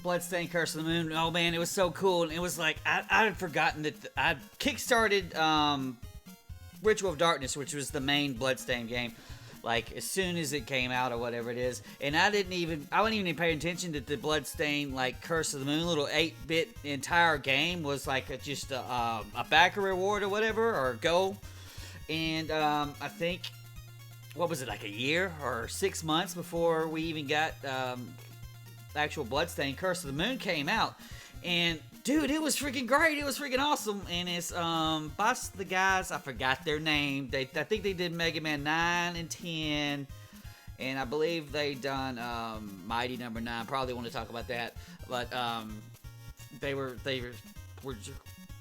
Bloodstained Curse of the Moon. Oh man, it was so cool. And it was like, I had forgotten that I kickstarted Ritual of Darkness, which was the main Bloodstained game, like as soon as it came out or whatever it is. And I wasn't even paying attention that the Bloodstained, like, Curse of the Moon, little 8-bit entire game was like just a backer reward or whatever, or a goal. And I think, what was it, like a year or 6 months before we even got actual Bloodstained Curse of the Moon came out. And dude, it was freaking great. It was freaking awesome. And it's by the guys, I forgot their name. I think they did Mega Man 9 and 10. And I believe they done Mighty Number 9. Probably want to talk about that. But they were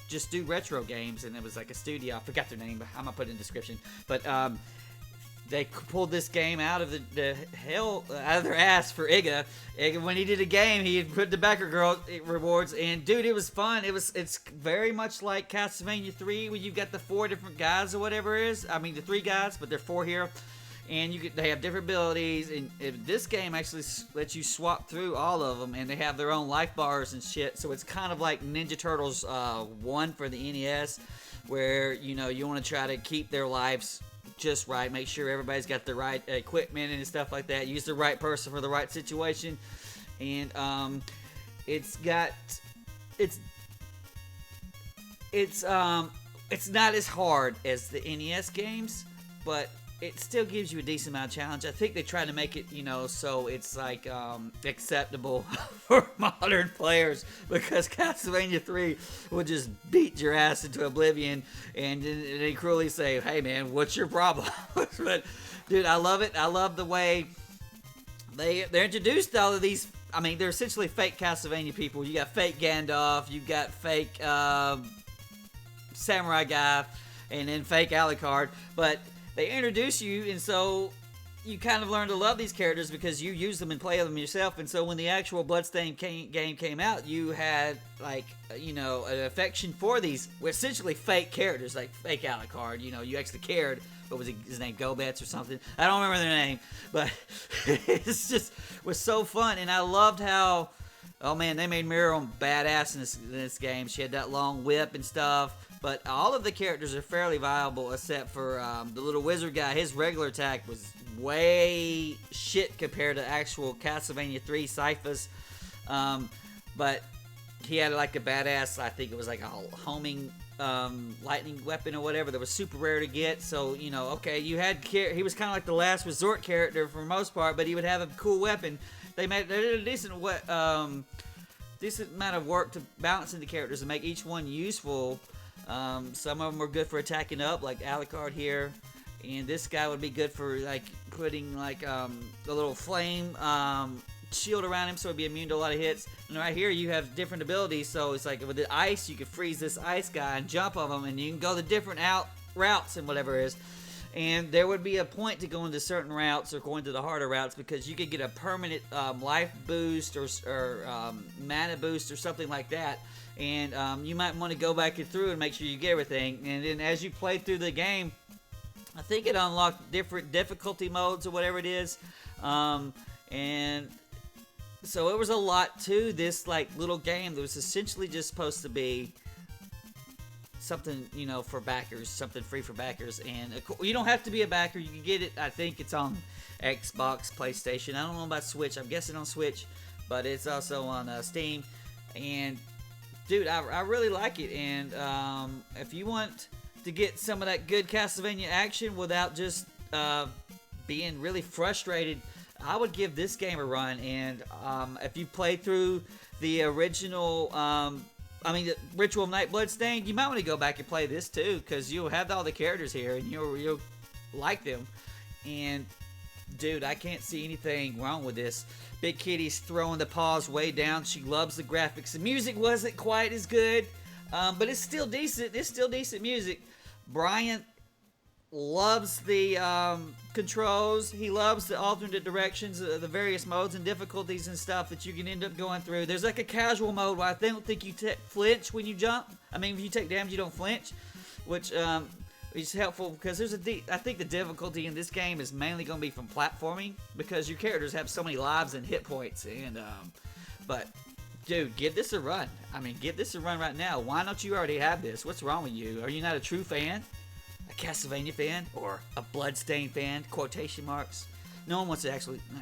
just do retro games, and it was like a studio. I forgot their name, but I'm gonna put it in the description. But they pulled this game out of the hell out of their ass for Iga. Iga, when he did a game, he put the backer girl rewards, and dude, it was fun. It's very much like Castlevania 3, where you've got the 4 different guys or whatever it is. I mean, the 3 guys, but they're 4 here, and they have different abilities. And this game actually lets you swap through all of them, and they have their own life bars and shit. So it's kind of like Ninja Turtles 1 for the NES, where you want to try to keep their lives just right, make sure everybody's got the right equipment and stuff like that, use the right person for the right situation. And it's not as hard as the NES games, but it still gives you a decent amount of challenge. I think they try to make it, so it's like acceptable for modern players, because Castlevania 3 would just beat your ass into oblivion, and they cruelly say, "Hey man, what's your problem?" But dude, I love it. I love the way they introduced all of these. I mean, they're essentially fake Castlevania people. You got fake Gandalf, you got fake Samurai guy, and then fake Alucard, but they introduce you, and so you kind of learn to love these characters because you use them and play them yourself. And so when the actual Bloodstained game came out, you had, like, an affection for these essentially fake characters, like fake Alucard. You actually cared. What was his name? Gobetz or something? I don't remember their name, but was so fun. And I loved how, oh man, they made Miriam badass in this game. She had that long whip and stuff. But all of the characters are fairly viable, except for the little wizard guy. His regular attack was way shit compared to actual Castlevania 3 Syphus. But he had like a badass, I think it was like a homing lightning weapon or whatever that was super rare to get. So, okay, he was kind of like the last resort character for the most part, but he would have a cool weapon. They did a decent amount of work to balance in the characters and make each one useful. Some of them are good for attacking up, like Alucard here, and this guy would be good for like putting like a little flame shield around him, so it'd be immune to a lot of hits. And right here you have different abilities, so it's like with the ice, you could freeze this ice guy and jump on him, and you can go the different routes and whatever it is. And there would be a point to go into certain routes or going to the harder routes, because you could get a permanent life boost or mana boost or something like that. And you might want to go back through and make sure you get everything. And then as you play through the game, I think it unlocked different difficulty modes or whatever it is. And so it was a lot to this like little game that was essentially just supposed to be something, for backers, something free for backers. And you don't have to be a backer. You can get it. I think it's on Xbox, PlayStation. I don't know about Switch. I'm guessing on Switch, but it's also on Steam. And dude, I really like it. And if you want to get some of that good Castlevania action without just being really frustrated, I would give this game a run. And if you play through the original, the Ritual of Night Bloodstained, you might want to go back and play this too, because you'll have all the characters here and you'll like them. And dude, I can't see anything wrong with this. Big Kitty's throwing the paws way down. She loves the graphics. The music wasn't quite as good, but it's still decent. It's still decent music. Brian loves the controls. He loves the alternate directions, the various modes and difficulties and stuff that you can end up going through. There's like a casual mode where I don't think you flinch when you jump. I mean, if you take damage, you don't flinch, which is helpful, because I think the difficulty in this game is mainly going to be from platforming, because your characters have so many lives and hit points. And but Dude, give this a run. I mean, give this a run right now. Why don't you already have this? What's wrong with you? Are you not a true fan? A Castlevania fan? Or a Bloodstained fan? Quotation marks. No one wants to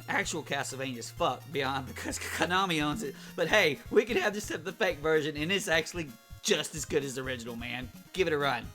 actual Castlevania's fuck beyond because Konami owns it. But hey, we can have this the fake version, and it's actually just as good as the original, man. Give it a run.